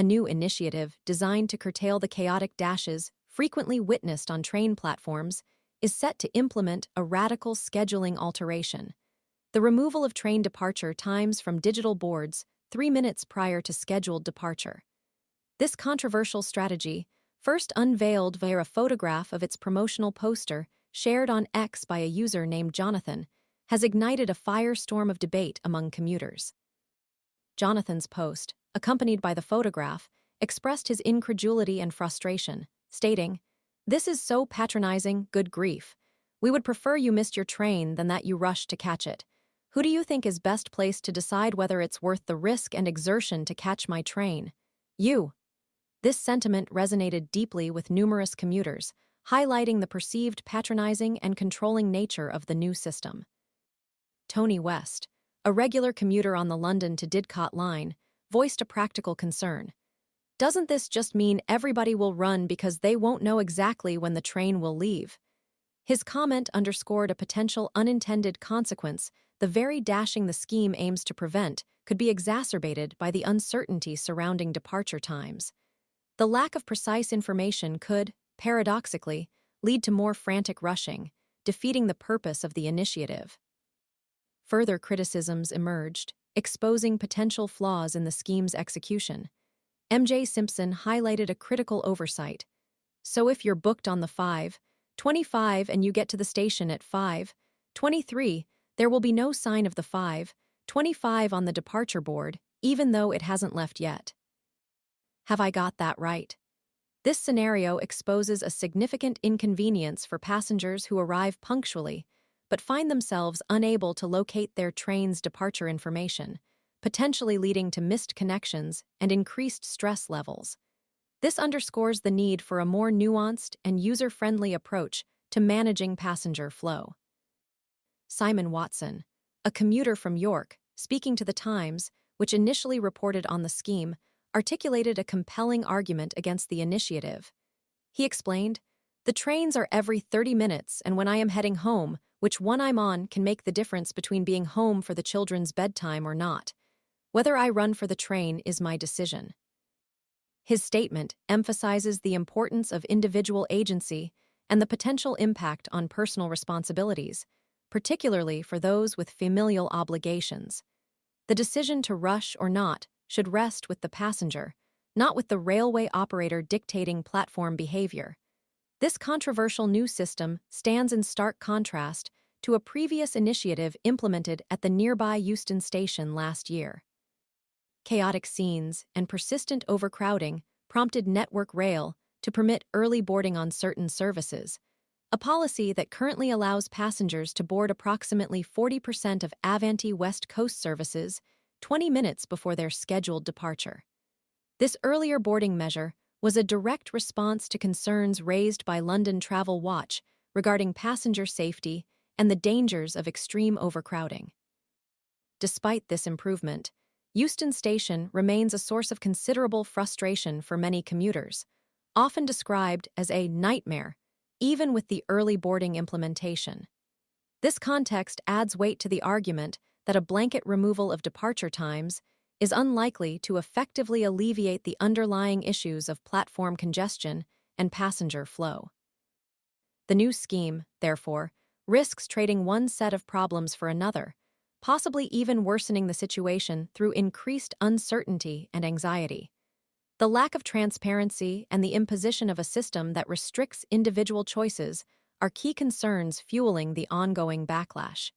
a new initiative designed to curtail the chaotic dashes frequently witnessed on train platforms, is set to implement a radical scheduling alteration: the removal of train departure times from digital boards 3 minutes prior to scheduled departure. This controversial strategy, first unveiled via a photograph of its promotional poster shared on X by a user named Jonathan, has ignited a firestorm of debate among commuters. Jonathan's post, accompanied by the photograph, expressed his incredulity and frustration, stating, "This is so patronizing, good grief. We would prefer you missed your train than that you rushed to catch it. Who do you think is best placed to decide whether it's worth the risk and exertion to catch my train? You." This sentiment resonated deeply with numerous commuters, highlighting the perceived patronizing and controlling nature of the new system. Tony West, a regular commuter on the London to Didcot line, voiced a practical concern. "Doesn't this just mean everybody will run because they won't know exactly when the train will leave?" His comment underscored a potential unintended consequence: the very dashing the scheme aims to prevent could be exacerbated by the uncertainty surrounding departure times. The lack of precise information could, paradoxically, lead to more frantic rushing, defeating the purpose of the initiative. Further criticisms emerged, exposing potential flaws in the scheme's execution. MJ Simpson highlighted a critical oversight. "So if you're booked on the 5:25 and you get to the station at 5:23, there will be no sign of the 5:25 on the departure board, even though it hasn't left yet. Have I got that right?" This scenario exposes a significant inconvenience for passengers who arrive punctually, but find themselves unable to locate their train's departure information, potentially leading to missed connections and increased stress levels. This underscores the need for a more nuanced and user-friendly approach to managing passenger flow. Simon Watson, a commuter from York, speaking to The Times, which initially reported on the scheme, articulated a compelling argument against the initiative. He explained, "The trains are every 30 minutes, and when I am heading home, which one I'm on can make the difference between being home for the children's bedtime or not. Whether I run for the train is my decision." His statement emphasizes the importance of individual agency and the potential impact on personal responsibilities, particularly for those with familial obligations. The decision to rush or not should rest with the passenger, not with the railway operator dictating platform behavior. This controversial new system stands in stark contrast to a previous initiative implemented at the nearby Euston Station last year. Chaotic scenes and persistent overcrowding prompted Network Rail to permit early boarding on certain services, a policy that currently allows passengers to board approximately 40% of Avanti West Coast services 20 minutes before their scheduled departure. This earlier boarding measure was a direct response to concerns raised by London Travel Watch regarding passenger safety and the dangers of extreme overcrowding. Despite this improvement, Euston Station remains a source of considerable frustration for many commuters, often described as a nightmare, even with the early boarding implementation. This context adds weight to the argument that a blanket removal of departure times is unlikely to effectively alleviate the underlying issues of platform congestion and passenger flow. The new scheme, therefore, risks trading one set of problems for another, possibly even worsening the situation through increased uncertainty and anxiety. The lack of transparency and the imposition of a system that restricts individual choices are key concerns fueling the ongoing backlash.